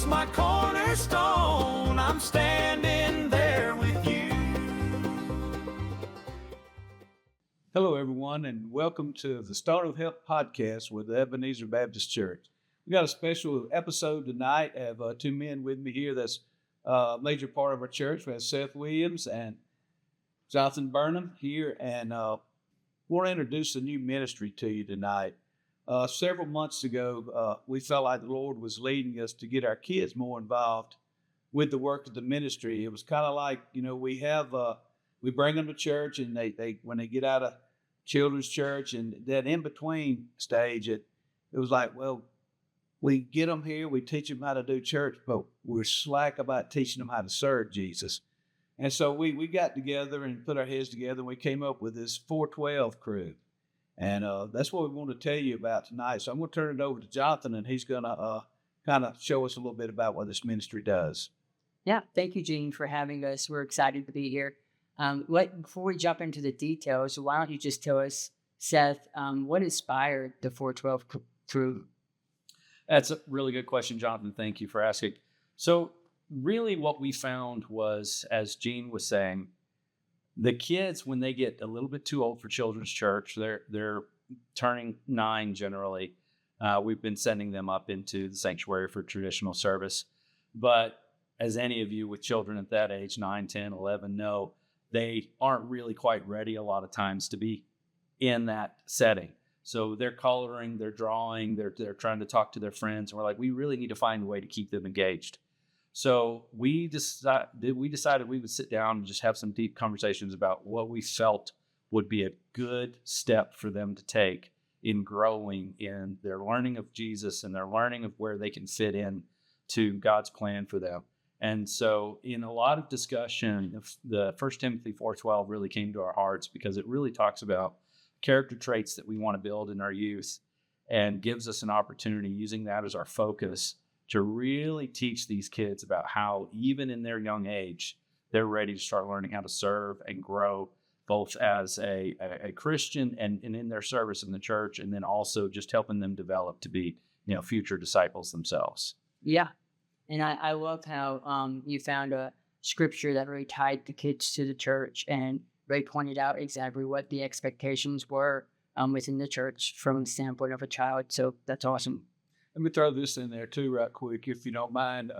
Jesus, my cornerstone, I'm standing there with you. Hello, everyone, and welcome to the Stone of Help podcast with the Ebenezer Baptist Church. We got a special episode tonight. I have two men with me here that's a major part of our church. We have Seth Williams and Jonathan Burnham here, and want to introduce a new ministry to you tonight. Several months ago, we felt like the Lord was leading us to get our kids more involved with the work of the ministry. It was kind of like, we bring them to church, and they when they get out of children's church and that in between stage, it was like, well, we get them here, we teach them how to do church, but we're slack about teaching them how to serve Jesus. And so we got together and put our heads together, and we came up with this 412 crew. And that's what we want to tell you about tonight. So I'm going to turn it over to Jonathan, and he's going to kind of show us a little bit about what this ministry does. Yeah, thank you, Gene, for having us. We're excited to be here. Before we jump into the details, why don't you just tell us, Seth, what inspired the 412 crew? That's a really good question, Jonathan. Thank you for asking. So really what we found was, as Gene was saying, the kids, when they get a little bit too old for children's church, they're turning 9 generally. We've been sending them up into the sanctuary for traditional service. But as any of you with children at that age, 9, 10, 11, know, they aren't really quite ready a lot of times to be in that setting. So they're coloring, they're drawing, they're trying to talk to their friends. And we're like, we really need to find a way to keep them engaged. So we decided we would sit down and just have some deep conversations about what we felt would be a good step for them to take in growing in their learning of Jesus and their learning of where they can fit in to God's plan for them. And so in a lot of discussion, the 1 Timothy 4:12 really came to our hearts because it really talks about character traits that we want to build in our youth and gives us an opportunity using that as our focus to really teach these kids about how, even in their young age, they're ready to start learning how to serve and grow both as a Christian and in their service in the church, and then also just helping them develop to be, future disciples themselves. Yeah. And I love how you found a scripture that really tied the kids to the church and really pointed out exactly what the expectations were within the church from the standpoint of a child. So that's awesome. Let me throw this in there too, right quick, if you don't mind.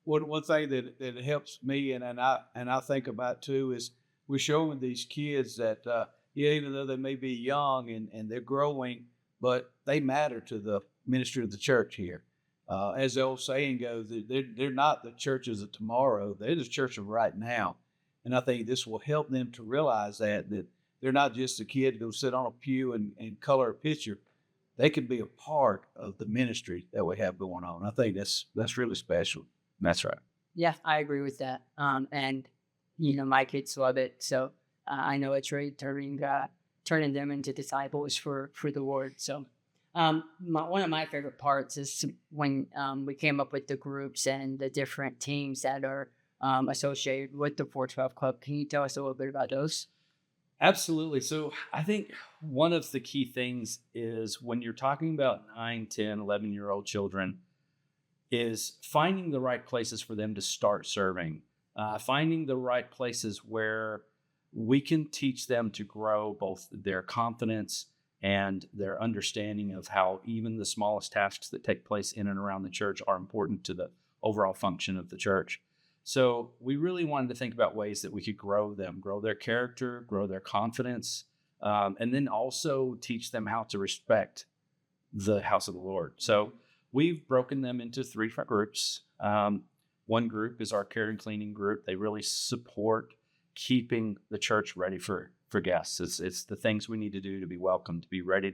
One thing that helps me and I think about too is we're showing these kids that even though they may be young and they're growing, but they matter to the ministry of the church here. As the old saying goes, they're not the churches of tomorrow; they're the church of right now. And I think this will help them to realize that they're not just a kid to go sit on a pew and color a picture. They can be a part of the ministry that we have going on. I think that's really special. That's right. Yeah, I agree with that. And my kids love it, so I know it's really turning them into disciples for the Lord. So. One of my favorite parts is when we came up with the groups and the different teams that are associated with the 412 Club. Can you tell us a little bit about those? Absolutely. So I think one of the key things is when you're talking about 9, 10, 11-year-old children is finding the right places for them to start serving, finding the right places where we can teach them to grow both their confidence and their understanding of how even the smallest tasks that take place in and around the church are important to the overall function of the church. So we really wanted to think about ways that we could grow them, grow their character, grow their confidence, and then also teach them how to respect the house of the Lord. So we've broken them into 3 different groups. One group is our care and cleaning group. They really support keeping the church ready for guests. It's the things we need to do to be welcome, to be ready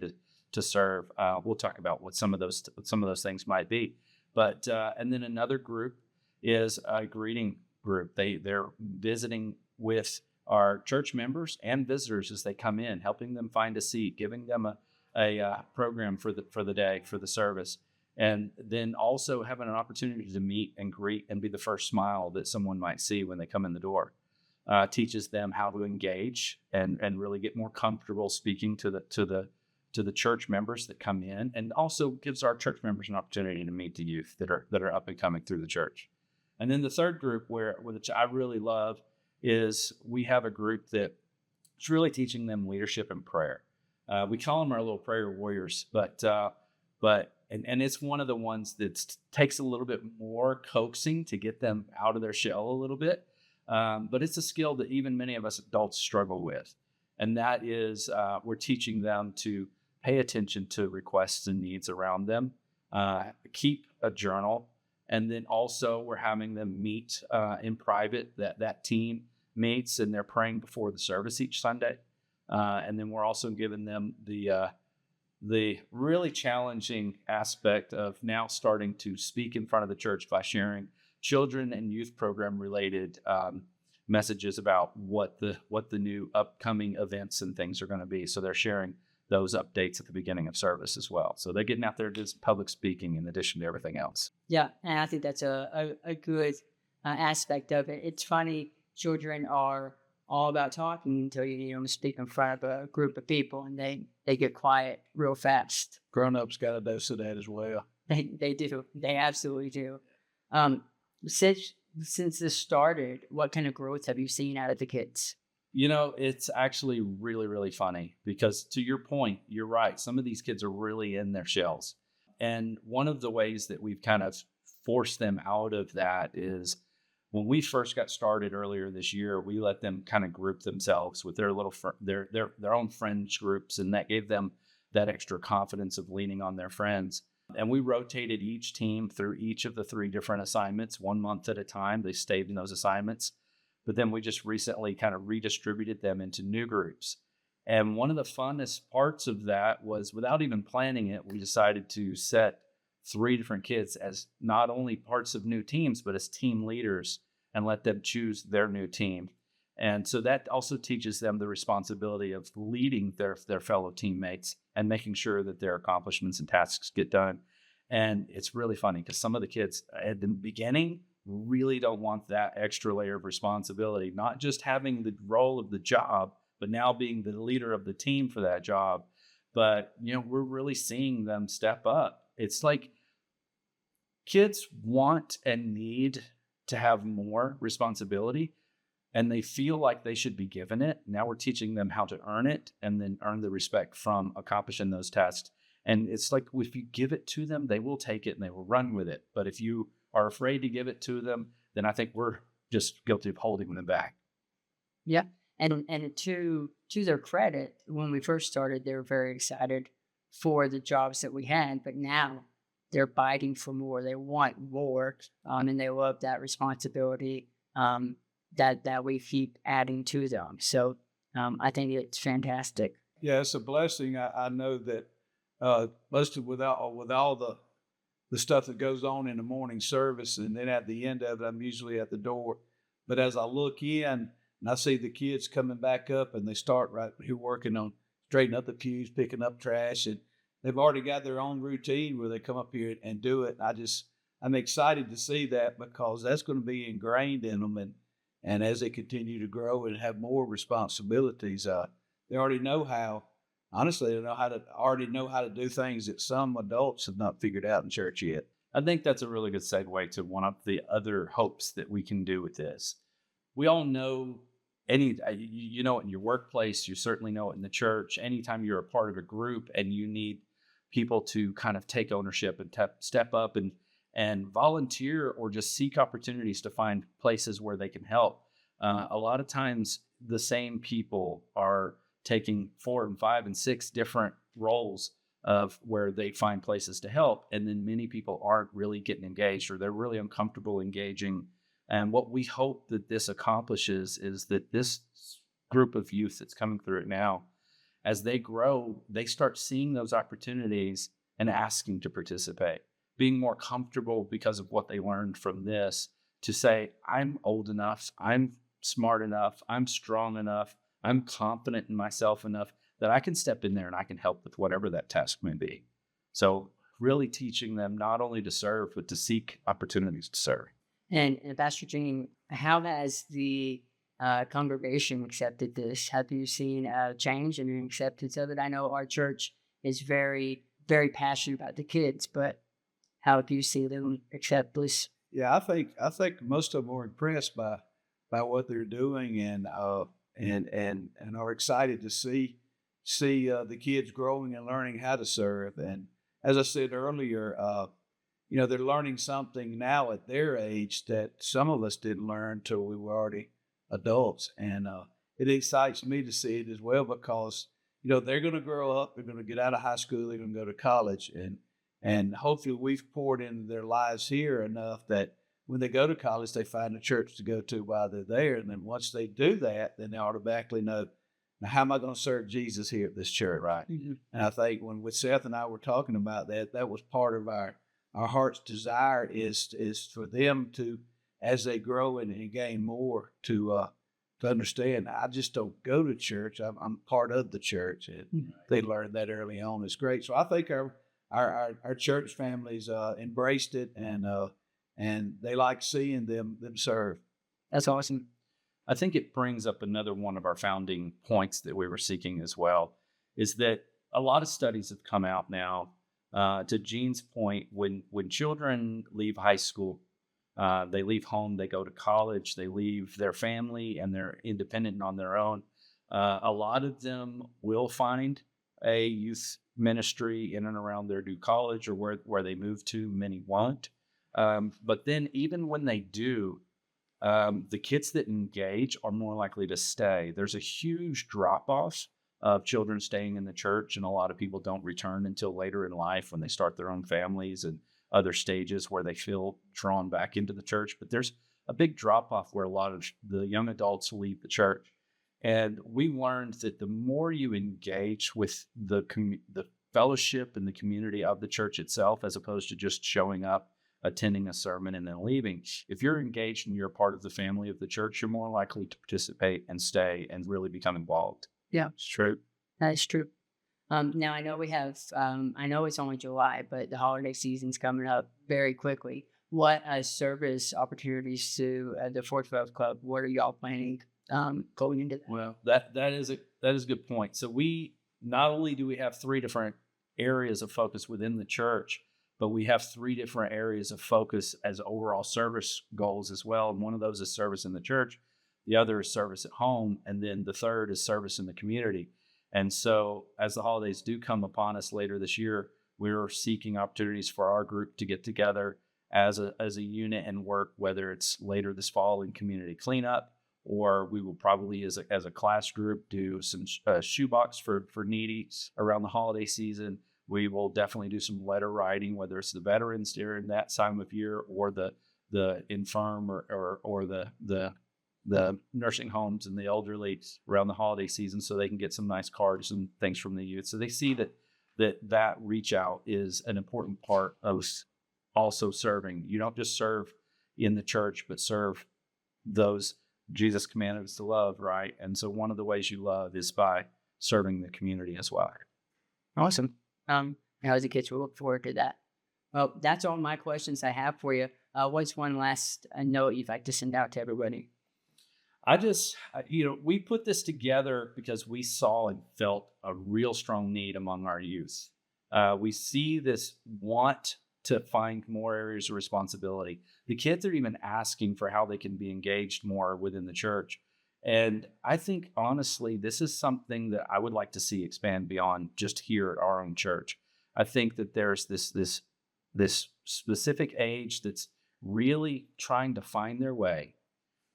to serve. We'll talk about what some of those things might be. But and then another group is a greeting group. They're visiting with our church members and visitors as they come in, helping them find a seat, giving them a program for the day, for the service, and then also having an opportunity to meet and greet and be the first smile that someone might see when they come in the door. Teaches them how to engage and really get more comfortable speaking to to the church members that come in, and also gives our church members an opportunity to meet the youth that are up and coming through the church. And then the third group, which I really love, is we have a group that is really teaching them leadership and prayer. We call them our little prayer warriors, but it's one of the ones that takes a little bit more coaxing to get them out of their shell a little bit. But it's a skill that even many of us adults struggle with. And that is, we're teaching them to pay attention to requests and needs around them, keep a journal, and then also we're having them meet in private. That team meets and they're praying before the service each Sunday. And then we're also giving them the really challenging aspect of now starting to speak in front of the church by sharing children and youth program related messages about what the new upcoming events and things are going to be. So they're sharing those updates at the beginning of service as well. So they're getting out there to do public speaking in addition to everything else. Yeah, and I think that's a good aspect of it. It's funny, children are all about talking until you speak in front of a group of people, and they get quiet real fast. Grown-ups got a dose of that as well. They do. They absolutely do. Since this started, what kind of growth have you seen out of the kids? It's actually really, really funny because to your point, you're right. Some of these kids are really in their shells. And one of the ways that we've kind of forced them out of that is when we first got started earlier this year, we let them kind of group themselves with their little their own friends groups, and that gave them that extra confidence of leaning on their friends. And we rotated each team through each of the 3 different assignments 1 month at a time. They stayed in those assignments. But then we just recently kind of redistributed them into new groups. And one of the funnest parts of that was, without even planning it, we decided to set 3 different kids as not only parts of new teams, but as team leaders and let them choose their new team. And so that also teaches them the responsibility of leading their fellow teammates and making sure that their accomplishments and tasks get done. And it's really funny because some of the kids at the beginning really don't want that extra layer of responsibility, not just having the role of the job, but now being the leader of the team for that job. But, we're really seeing them step up. It's like kids want and need to have more responsibility, and they feel like they should be given it. Now we're teaching them how to earn it and then earn the respect from accomplishing those tasks. And it's like, if you give it to them, they will take it and they will run with it. But if you are afraid to give it to them, then I think we're just guilty of holding them back. Yeah. And to their credit, when we first started, they were very excited for the jobs that we had, but now they're biting for more. They want more, and they love that responsibility that we keep adding to them. So I think it's fantastic. Yeah, it's a blessing. I know that most of with all the stuff that goes on in the morning service, and then at the end of it, I'm usually at the door. But as I look in and I see the kids coming back up, and they start right here working on straightening up the pews, picking up trash, and they've already got their own routine where they come up here and do it. I'm excited to see that because that's going to be ingrained in them, and as they continue to grow and have more responsibilities, they already know how. Honestly, they already know how to do things that some adults have not figured out in church yet. I think that's a really good segue to one of the other hopes that we can do with this. We all know you know it in your workplace, you certainly know it in the church. Anytime you're a part of a group and you need people to kind of take ownership and step up and volunteer or just seek opportunities to find places where they can help. A lot of times the same people are taking 4 and 5 and 6 different roles of where they find places to help. And then many people aren't really getting engaged, or they're really uncomfortable engaging. And what we hope that this accomplishes is that this group of youth that's coming through it now, as they grow, they start seeing those opportunities and asking to participate, being more comfortable because of what they learned from this to say, I'm old enough, I'm smart enough, I'm strong enough, I'm confident in myself enough that I can step in there and I can help with whatever that task may be. So really teaching them not only to serve, but to seek opportunities to serve. And Pastor Gene, how has the congregation accepted this? Have you seen a change in the acceptance of it? I know our church is very, very passionate about the kids. But how do you see them accept this? Yeah, I think most of them are impressed by what they're doing, and are excited to see the kids growing and learning how to serve. And as I said earlier, they're learning something now at their age that some of us didn't learn till we were already adults. And it excites me to see it as well because they're going to grow up, they're going to get out of high school, they're going to go to college, and hopefully we've poured into their lives here enough that when they go to college, they find a church to go to while they're there. And then once they do that, then they automatically know, now how am I going to serve Jesus here at this church? Right. Mm-hmm. And I think when with Seth and I were talking about that, that was part of our heart's desire is for them to, as they grow and gain more, to understand. I just don't go to church. I'm part of the church, and they learned that early on. It's great. So I think our church families embraced it, and they like seeing them serve. That's awesome. I think it brings up another one of our founding points that we were seeking as well, is that a lot of studies have come out now, to Gene's point, when children leave high school, they leave home, they go to college, they leave their family, and they're independent on their own. A lot of them will find a youth ministry in and around their new college or where they move to. Many won't. But then even when they do, the kids that engage are more likely to stay. There's a huge drop-off of children staying in the church, and a lot of people don't return until later in life when they start their own families and other stages where they feel drawn back into the church. But there's a big drop-off where a lot of the young adults leave the church. And we learned that the more you engage with the fellowship and the community of the church itself, as opposed to just showing up, attending a sermon, and then leaving, if you're engaged and you're part of the family of the church, you're more likely to participate and stay and really become involved. Yeah, It's true. that is true. Now I know we have, I know it's only July, but the holiday season's coming up very quickly. What service opportunities to the 412 Club? What are y'all planning going into that? Well, that is a good point. So we not only do we have 3 different areas of focus within the church, but we have 3 different areas of focus as overall service goals as well. And one of those is service in the church, the other is service at home, and then the third is service in the community. And so as the holidays do come upon us later this year, we're seeking opportunities for our group to get together as a unit and work, whether it's later this fall in community cleanup, or we will probably as a class group do some shoebox for needy around the holiday season. We will definitely do some letter writing, whether it's the veterans during that time of year or the infirm or the nursing homes and the elderly around the holiday season, so they can get some nice cards and things from the youth. So they see that reach out is an important part of also serving. You don't just serve in the church, but serve those Jesus commanded us to love, right? And so one of the ways you love is by serving the community as well. Awesome. As the kids will look forward to that. Well, that's all my questions I have for you. What's one last note you'd like to send out to everybody? We put this together because we saw and felt a real strong need among our youth. We see this want to find more areas of responsibility. The kids are even asking for how they can be engaged more within the church. And I think, honestly, this is something that I would like to see expand beyond just here at our own church. I think that there's this specific age that's really trying to find their way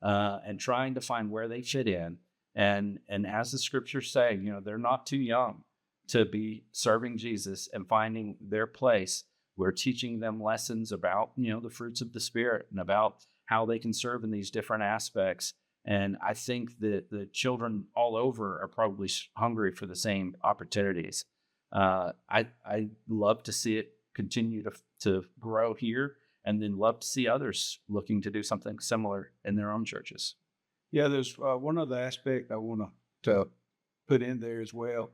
and trying to find where they fit in. And as the scriptures say, they're not too young to be serving Jesus and finding their place. We're teaching them lessons about, the fruits of the Spirit and about how they can serve in these different aspects. And I think that the children all over are probably hungry for the same opportunities. I love to see it continue to grow here, and then love to see others looking to do something similar in their own churches. Yeah, there's one other aspect I want to put in there as well.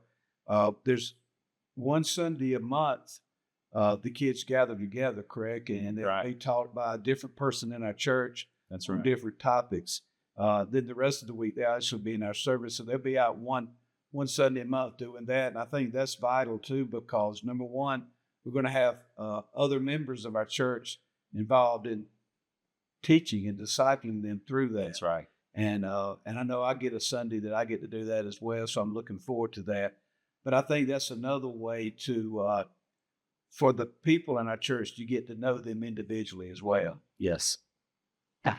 There's one Sunday a month, the kids gather together, correct? And they taught by a different person in our church. That's on right. different topics. Then the rest of the week, they also be in our service. So they'll be out one one Sunday a month doing that. And I think that's vital too, because number one, we're going to have other members of our church involved in teaching and discipling them through that. That's right. And I know I get a Sunday that I get to do that as well, so I'm looking forward to that. But I think that's another way to for the people in our church to get to know them individually as well. Yes. Yeah,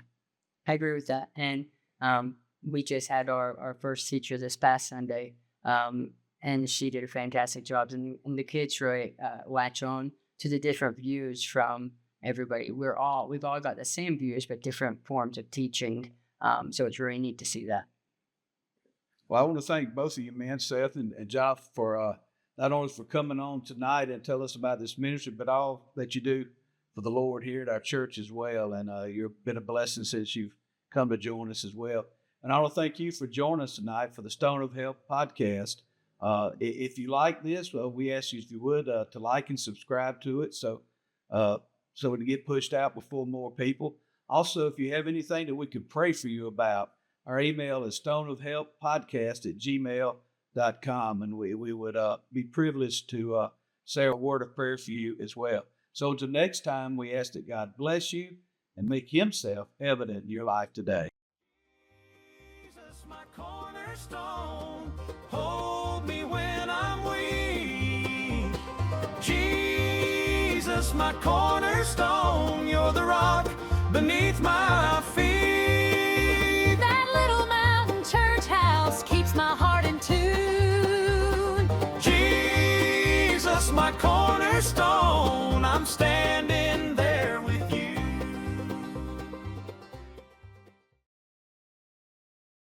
I agree with that. And we just had our first teacher this past Sunday, and she did a fantastic job. And the kids really latch on to the different views from everybody. We've all got the same views, but different forms of teaching. So it's really neat to see that. Well, I want to thank both of you, man, Seth and Jonathan, for not only for coming on tonight and tell us about this ministry, but all that you do for the Lord here at our church as well. And you've been a blessing since you've come to join us as well. And I want to thank you for joining us tonight for the Stone of Help podcast. If you like this, well, we ask you, if you would, to like and subscribe to it so it can get pushed out before more people. Also, if you have anything that we could pray for you about, our email is stoneofhelppodcast@gmail.com, and we would be privileged to say a word of prayer for you as well. So until next time, we ask that God bless you and make himself evident in your life today. Jesus, my cornerstone, hold me when I'm weak. Jesus, my cornerstone, you're the rock beneath my feet.